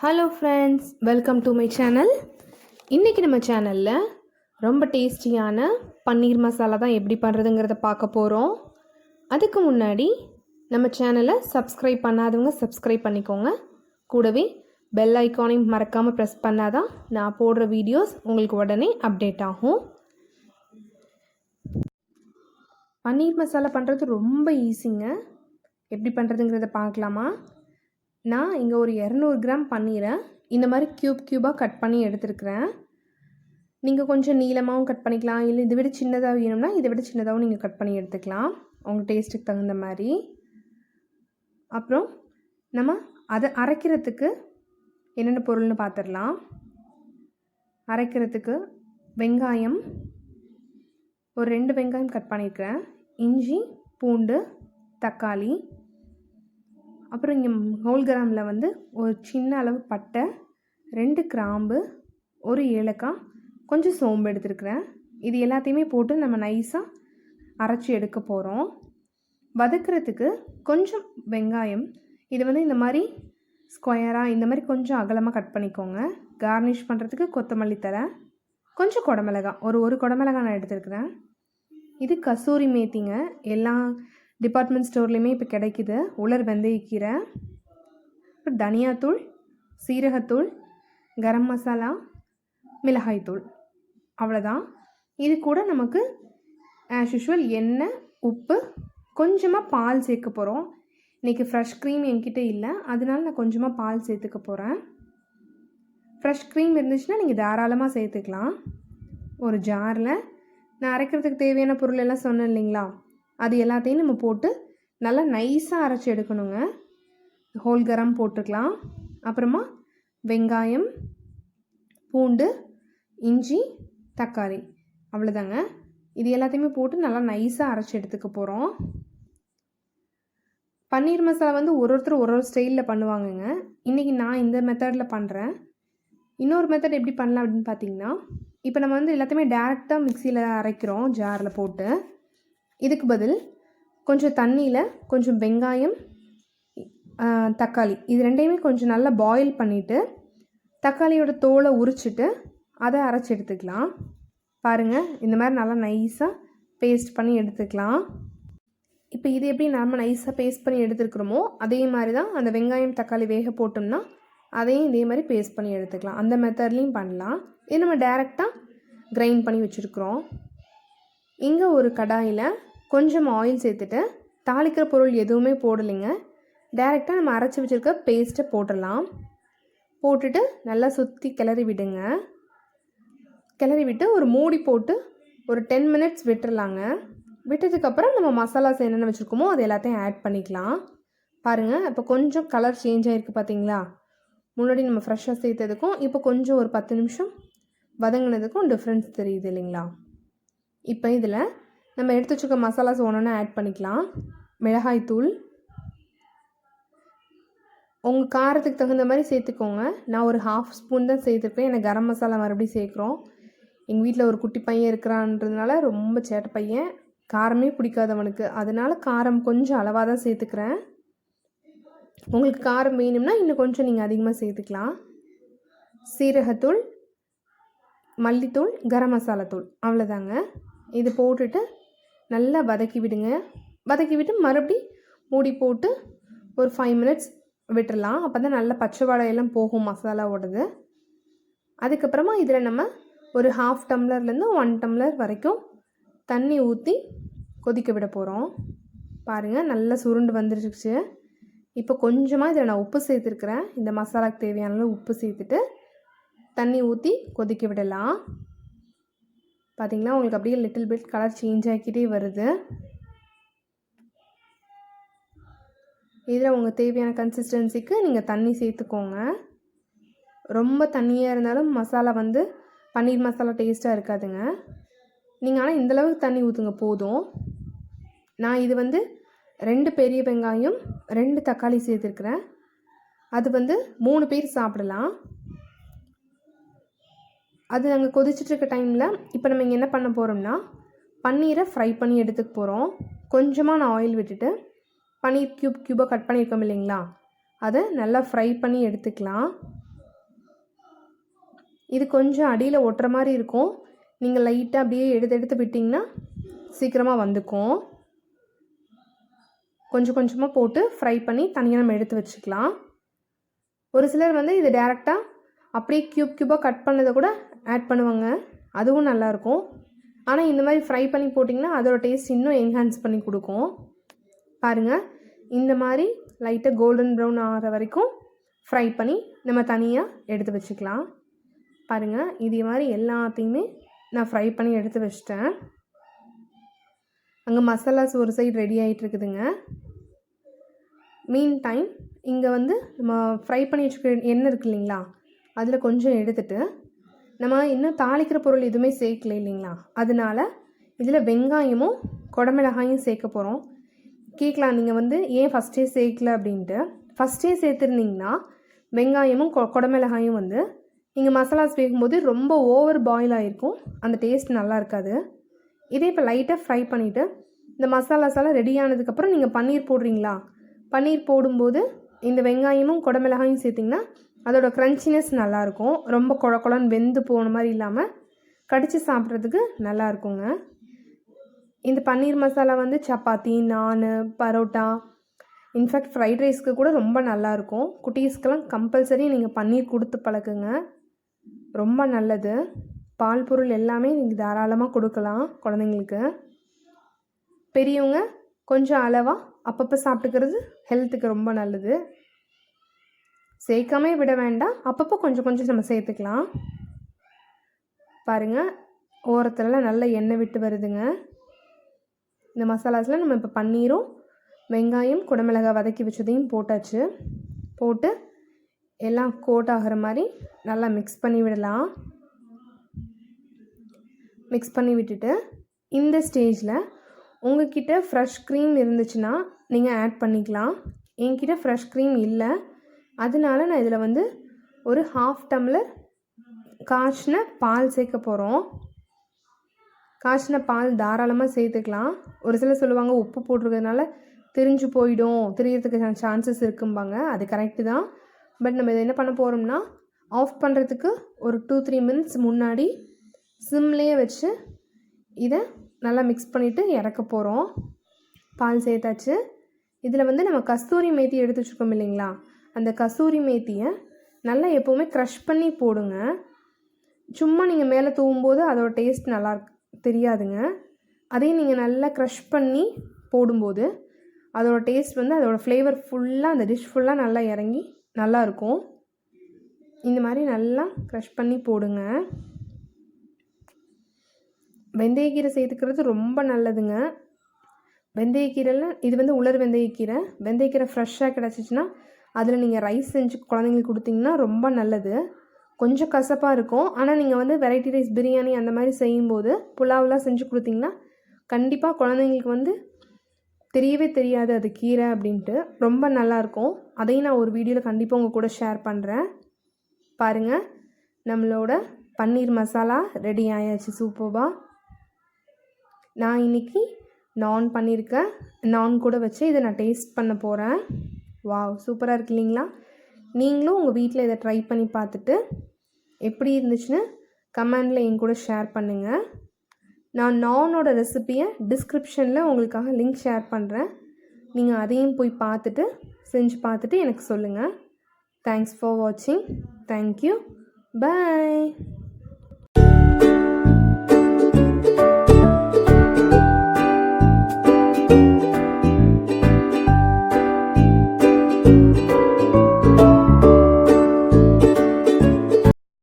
Hello friends, welcome to my channel. இன்றைக்கி நம்ம சேனலில் ரொம்ப டேஸ்டியான பன்னீர் மசாலா தான் எப்படி பண்ணுறதுங்கிறத பார்க்க போகிறோம். அதுக்கு முன்னாடி நம்ம சேனலை சப்ஸ்கிரைப் பண்ணாதவங்க சப்ஸ்கிரைப் பண்ணிக்கோங்க. கூடவே பெல் ஐக்கானையும் மறக்காமல் ப்ரெஸ் பண்ணாதான் நான் போடுற வீடியோஸ் உங்களுக்கு உடனே அப்டேட் ஆகும். பன்னீர் மசாலா பண்ணுறது ரொம்ப ஈஸிங்க. எப்படி பண்ணுறதுங்கிறத பார்க்கலாமா? நான் இங்கே ஒரு 200 கிராம் பன்னீரை இந்த மாதிரி க்யூபாக கட் பண்ணி எடுத்துருக்கிறேன். நீங்கள் கொஞ்சம் நீளமாகவும் கட் பண்ணிக்கலாம், இல்லை இதை விட சின்னதாக வேணும்னா இதை விட சின்னதாகவும் நீங்கள் கட் பண்ணி எடுத்துக்கலாம், உங்கள் டேஸ்ட்டுக்கு தகுந்த மாதிரி. அப்புறம் நம்ம அதை அரைக்கிறதுக்கு என்னென்ன பொருள்னு பார்த்துடலாம். அரைக்கிறதுக்கு வெங்காயம் ஒரு 2 வெங்காயம் கட் பண்ணியிருக்கிறேன், இஞ்சி, பூண்டு, தக்காளி, அப்புறம் இங்கே ஹோல் கிராமில் வந்து ஒரு சின்ன அளவு பட்டை, 2 கிராம்பு, ஒரு ஏலக்காய், கொஞ்சம் சோம்பு எடுத்துருக்கிறேன். இது எல்லாத்தையுமே போட்டு நம்ம நைஸாக அரைச்சி எடுக்க போகிறோம். வதக்கிறதுக்கு கொஞ்சம் வெங்காயம், இது வந்து இந்த மாதிரி ஸ்கொயராக இந்த மாதிரி கொஞ்சம் அகலமாக கட் பண்ணிக்கோங்க. கார்னிஷ் பண்ணுறதுக்கு கொத்தமல்லி தழை, கொஞ்சம் குடமிளகாய், ஒரு குடமிளகாய் நான் எடுத்துருக்கிறேன். இது கசூரி மேத்திங்க, எல்லா டிபார்ட்மெண்ட் ஸ்டோர்லேயுமே இப்போ கிடைக்குது. உலர் வெந்தயக்கீரை, அப்புறம் தனியாத்தூள், சீரகத்தூள், கரம் மசாலா, மிளகாய்த்தூள், அவ்வளோதான். இது கூட நமக்கு ஆஸ் யூஷுவல் எண்ணெய், உப்பு, கொஞ்சமாக பால் சேர்க்க போகிறோம். இன்றைக்கி ஃப்ரெஷ் க்ரீம் என்கிட்ட இல்லை, அதனால நான் கொஞ்சமாக பால் சேர்த்துக்க போகிறேன். ஃப்ரெஷ் க்ரீம் இருந்துச்சுன்னா நீங்கள் தாராளமாக சேர்த்துக்கலாம். ஒரு ஜாரில் நான் அரைக்கிறதுக்கு தேவையான பொருள் எல்லாம் சொன்னேன் இல்லைங்களா, அது எல்லாத்தையும் நம்ம போட்டு நல்லா நைஸாக அரைச்சி எடுக்கணுங்க. ஹோல் கரம் போட்டுக்கலாம். அப்புறமா வெங்காயம், பூண்டு, இஞ்சி, தக்காளி, அவ்வளோதாங்க. இது எல்லாத்தையுமே போட்டு நல்லா நைஸாக அரைச்சி எடுத்துக்க போகிறோம். பன்னீர் மசாலா வந்து ஒருத்தர் ஒரு ஸ்டைலில் பண்ணுவாங்கங்க. இன்றைக்கி நான் இந்த மெத்தடில் பண்ணுறேன். இன்னொரு மெத்தட் எப்படி பண்ணலாம் அப்படின்னு பார்த்தீங்கன்னா, இப்போ நம்ம வந்து எல்லாத்தையுமே டேரெக்டாக மிக்சியில் அரைக்கிறோம் ஜாரில் போட்டு. இதுக்கு பதில் கொஞ்சம் தண்ணியில் கொஞ்சம் வெங்காயம், தக்காளி, இது ரெண்டையுமே கொஞ்சம் நல்லா பாயில் பண்ணிவிட்டு தக்காளியோட தோலை உரிச்சிட்டு அதை அரைச்சி எடுத்துக்கலாம். பாருங்கள், இந்த மாதிரி நல்லா நைஸாக பேஸ்ட் பண்ணி எடுத்துக்கலாம். இப்போ இது எப்படி நம்ம நைஸாக பேஸ்ட் பண்ணி எடுத்துருக்குறோமோ அதே மாதிரி தான் அந்த வெங்காயம் தக்காளி வேக போட்டோம்னா அதையும் இதே மாதிரி பேஸ்ட் பண்ணி எடுத்துக்கலாம். அந்த மெத்தட்லேயும் பண்ணலாம். இது நம்ம டேரெக்டாக கிரைண்ட் பண்ணி வச்சுருக்குறோம். இங்கே ஒரு கடாயில் கொஞ்சம் ஆயில் சேர்த்துட்டு தாளிக்கிற பொருள் எதுவுமே போடலைங்க, டேரெக்டாக நம்ம அரைச்சி வச்சுருக்க பேஸ்ட்டை போட்டுடலாம். போட்டுட்டு நல்லா சுற்றி கிளறி விடுங்க. கிளறி விட்டு ஒரு மூடி போட்டு ஒரு 10 மினிட்ஸ் விட்டுடலாங்க. விட்டதுக்கப்புறம் நம்ம மசாலாஸ் என்னென்ன வச்சுருக்கோமோ அது எல்லாத்தையும் ஆட் பண்ணிக்கலாம். பாருங்கள், இப்போ கொஞ்சம் கலர் சேஞ்ச் ஆகிருக்கு பார்த்தீங்களா? முன்னாடி நம்ம ஃப்ரெஷ்ஷாக சேர்த்ததுக்கும் இப்போ கொஞ்சம் ஒரு 10 நிமிஷம் வதங்கினதுக்கும் டிஃப்ரென்ஸ் தெரியுது இல்லைங்களா? இப்போ இதில் நம்ம எடுத்து வச்சுக்க மசாலாஸ் ஒன்று ஆட் பண்ணிக்கலாம். மிளகாய்த்தூள் உங்கள் காரத்துக்கு தகுந்த மாதிரி சேர்த்துக்கோங்க. நான் ஒரு 1/2 ஸ்பூன் தான் சேர்த்துருக்கேன். எனக்கு கரம் மசாலா மறுபடியும் சேர்க்குறோம். எங்கள் வீட்டில் ஒரு குட்டி பையன் இருக்கிறான்றதுனால ரொம்ப சேட்டை பையன், காரமே பிடிக்காதவனுக்கு, அதனால் காரம் கொஞ்சம் அளவாக தான் சேர்த்துக்கிறேன். உங்களுக்கு காரம் வேணும்னா இன்னும் கொஞ்சம் நீங்கள் அதிகமாக சேர்த்துக்கலாம். சீரகத்தூள், மல்லித்தூள், கரம் மசாலா தூள், அவ்வளோதாங்க. இது போட்டுட்டு நல்லா வதக்கி விடுங்க. வதக்கி விட்டு மறுபடி மூடி போட்டு ஒரு 5 மினிட்ஸ் விட்டுடலாம். அப்போ தான் நல்லா பச்சை வாடையெல்லாம் போகும் மசாலாவோடது. அதுக்கப்புறமா இதில் நம்ம ஒரு 1/2 டம்ளர்லேருந்து 1 டம்ளர் வரைக்கும் தண்ணி ஊற்றி கொதிக்க விட போகிறோம். பாருங்கள், நல்லா சுருண்டு வந்துருச்சு. இப்போ கொஞ்சமாக இதில் நான் உப்பு சேர்த்துருக்குறேன். இந்த மசாலாவுக்கு தேவையான உப்பு சேர்த்துட்டு தண்ணி ஊற்றி கொதிக்க விடலாம். பார்த்திங்கன்னா உங்களுக்கு அப்படியே லிட்டில் பிட் கலர் சேஞ்ச் ஆகிக்கிட்டே வருது. இதில் உங்கள் தேவையான கன்சிஸ்டன்சிக்கு நீங்கள் தண்ணி சேர்த்துக்கோங்க. ரொம்ப தண்ணியாக இருந்தாலும் மசாலா வந்து பன்னீர் மசாலா டேஸ்ட்டாக இருக்காதுங்க. நீங்கள் ஆனால் இந்தளவுக்கு தண்ணி ஊற்றுங்க போதும். நான் இது வந்து 2 பெரிய வெங்காயம், 2 தக்காளி சேர்த்துருக்குறேன். அது வந்து 3 பேர் சாப்பிடலாம். அது நாங்கள் கொதிச்சிட்ருக்க டைமில் இப்போ நம்ம இங்கே என்ன பண்ண போகிறோம்னா பன்னீரை ஃப்ரை பண்ணி எடுத்துக்க போகிறோம். கொஞ்சமாக நான் ஆயில் விட்டுட்டு பன்னீர் க்யூபாக கட் பண்ணியிருக்கோம் இல்லைங்களா, அதை நல்லா ஃப்ரை பண்ணி எடுத்துக்கலாம். இது கொஞ்சம் அடியில் ஒட்டுற மாதிரி இருக்கும். நீங்கள் லைட்டாக அப்படியே எடுத்து விட்டிங்கன்னா சீக்கிரமாக வந்துக்கும். கொஞ்சம் கொஞ்சமாக போட்டு ஃப்ரை பண்ணி தனியாக நம்ம எடுத்து வச்சுக்கலாம். ஒரு சிலர் வந்து இது டேரெக்டாக அப்படியே க்யூபாக கட் பண்ணதை கூட ஆட் பண்ணுவாங்க, அதுவும் நல்லாயிருக்கும். ஆனால் இந்த மாதிரி ஃப்ரை பண்ணி போட்டிங்கன்னா அதோட டேஸ்ட் இன்னும் என்ஹான்ஸ் பண்ணி கொடுக்கும். பாருங்கள், இந்த மாதிரி லைட்டாக கோல்டன் ப்ரௌன் ஆகிற வரைக்கும் ஃப்ரை பண்ணி நம்ம தனியாக எடுத்து வச்சுக்கலாம். பாருங்கள், இதே மாதிரி எல்லாத்தையுமே நான் ஃப்ரை பண்ணி எடுத்து வச்சிட்டேன். அங்கே மசாலாஸ் ஒரு சைடு ரெடி ஆகிட்டுருக்குதுங்க. மீன் டைம் இங்கே வந்து நம்ம ஃப்ரை பண்ணி வச்சுக்க எண்ணெய் இருக்குது இல்லைங்களா, அதில் கொஞ்சம் எடுத்துகிட்டு நம்ம இன்னும் தாளிக்கிற பொருள் எதுவுமே சேர்க்கல இல்லைங்களா, அதனால இதில் வெங்காயமும் குடமிளகாயும் சேர்க்க போகிறோம். கேட்கலாம் நீங்கள் வந்து ஏன் ஃபஸ்ட்டே சேர்க்கல அப்படின்ட்டு. ஃபஸ்ட்டே சேர்த்துருந்தீங்கன்னா வெங்காயமும் குடமிளகாயும் வந்து நீங்கள் மசாலாஸ் வேகும்போது ரொம்ப ஓவர் பாயில் ஆகிருக்கும், அந்த டேஸ்ட் நல்லா இருக்காது. இதே இப்போ லைட்டாக ஃப்ரை பண்ணிவிட்டு இந்த மசாலாஸெல்லாம் ரெடி ஆனதுக்கப்புறம் நீங்கள் பன்னீர் போடுறீங்களா, பன்னீர் போடும்போது இந்த வெங்காயமும் குடமிளகாயும் சேர்த்திங்கன்னா அதோட க்ரன்ச்சினஸ் நல்லாயிருக்கும். ரொம்ப குழன்னு வெந்து போன மாதிரி இல்லாமல் கடித்து சாப்பிட்றதுக்கு நல்லா இருக்குங்க. இந்த பன்னீர் மசாலா வந்து சப்பாத்தி, நான், பரோட்டா, இன்ஃபேக்ட் ஃப்ரைட் ரைஸ்க்கு கூட ரொம்ப நல்லாயிருக்கும். குட்டீஸ்க்கெல்லாம் கம்பல்சரி நீங்கள் பன்னீர் கொடுத்து பழக்குங்க, ரொம்ப நல்லது. பால் பொருள் எல்லாமே நீங்கள் தாராளமாக கொடுக்கலாம் குழந்தைங்களுக்கு. பெரியவங்க கொஞ்சம் அளவாக அப்பப்போ சாப்பிட்டுக்கிறது ஹெல்த்துக்கு ரொம்ப நல்லது. சேர்க்காமே விட வேண்டாம், அப்பப்போ கொஞ்சம் கொஞ்சம் நம்ம சேர்த்துக்கலாம். பாருங்கள், ஓரத்துலலாம் நல்ல எண்ணெய் விட்டு வருதுங்க. இந்த மசாலாஸில் நம்ம இப்போ பன்னீரும் வெங்காயம் குடமிளகாய் வதக்கி வச்சதையும் போட்டாச்சு. போட்டு எல்லாம் கோட் ஆகிற மாதிரி நல்லா மிக்ஸ் பண்ணி விடலாம். மிக்ஸ் பண்ணி விட்டுட்டு இந்த ஸ்டேஜில் உங்கள்கிட்ட ஃப்ரெஷ் க்ரீம் இருந்துச்சுன்னா நீங்கள் ஆட் பண்ணிக்கலாம். என்கிட்ட ஃப்ரெஷ் க்ரீம் இல்லை, அதனால நான் இதில் வந்து ஒரு 1/2 டம்ளர் காய்ச்சின பால் சேர்க்க போகிறோம். காய்ச்சின பால் தாராளமாக சேர்த்துக்கலாம். ஒரு சிலர் சொல்லுவாங்க உப்பு போட்டிருக்கிறதுனால திரிஞ்சு போயிடும், திரியறதுக்கு சான்சஸ் இருக்கும்பாங்க. அது கரெக்டு தான். பட் நம்ம இதை என்ன பண்ண போகிறோம்னா ஆஃப் பண்ணுறதுக்கு ஒரு 2-3 மினிட்ஸ் முன்னாடி சிம்லேயே வச்சு இதை நல்லா மிக்ஸ் பண்ணிவிட்டு இறக்க போகிறோம். பால் சேர்த்தாச்சு. இதில் வந்து நம்ம கஸ்தூரி மேத்தி எடுத்து வச்சுருக்கோம் இல்லைங்களா, அந்த கஸ்தூரி மேத்தியை நல்லா எப்போவுமே க்ரஷ் பண்ணி போடுங்க. சும்மா நீங்கள் மேலே தூவும்போது அதோட டேஸ்ட் நல்லா தெரியாதுங்க. அதையும் நீங்கள் நல்லா க்ரஷ் பண்ணி போடும்போது அதோட டேஸ்ட் வந்து அதோடய ஃப்ளேவர் ஃபுல்லாக அந்த டிஷ் ஃபுல்லாக நல்லா இறங்கி நல்லாயிருக்கும். இந்த மாதிரி நல்லா க்ரஷ் பண்ணி போடுங்க. வெந்தயக்கீரை சேர்த்துக்கிறது ரொம்ப நல்லதுங்க. வெந்தயக்கீரையில் இது வந்து உலர் வெந்தயக்கீரை. வெந்தயக்கீரை ஃப்ரெஷ்ஷாக கிடச்சிச்சின்னா அதில் நீங்கள் ரைஸ் செஞ்சு குழந்தைங்களுக்கு கொடுத்தீங்கன்னா ரொம்ப நல்லது. கொஞ்சம் கசப்பாக இருக்கும், ஆனால் நீங்கள் வந்து வெரைட்டி ரைஸ், பிரியாணி அந்த மாதிரி செய்யும்போது புலாவெலாம் செஞ்சு கொடுத்தீங்கன்னா கண்டிப்பாக குழந்தைங்களுக்கு வந்து தெரியவே தெரியாது அது கீரை அப்படின்ட்டு, ரொம்ப நல்லாயிருக்கும். அதையும் நான் ஒரு வீடியோவில் கண்டிப்பாக உங்கள் கூட ஷேர் பண்ணுறேன். பாருங்கள், நம்மளோட பன்னீர் மசாலா ரெடி ஆயாச்சு சூப்பராக. நான் இன்றைக்கி நான் பண்ணியிருக்கேன், நான் கூட வச்சு இதை நான் டேஸ்ட் பண்ண போகிறேன். வாவ், சூப்பராக இருக்கு இல்லைங்களா? நீங்களும் உங்கள் வீட்டில் இதை ட்ரை பண்ணி பார்த்துட்டு எப்படி இருந்துச்சுன்னு கமெண்டில் என் கூட ஷேர் பண்ணுங்கள். நான் நானோட ரெசிப்பியை டிஸ்கிரிப்ஷனில் உங்களுக்காக லிங்க் ஷேர் பண்ணுறேன். நீங்கள் அதையும் போய் பார்த்துட்டு செஞ்சு பார்த்துட்டு எனக்கு சொல்லுங்கள். தேங்க்ஸ் ஃபார் வாட்சிங். தேங்க்யூ. பாய்.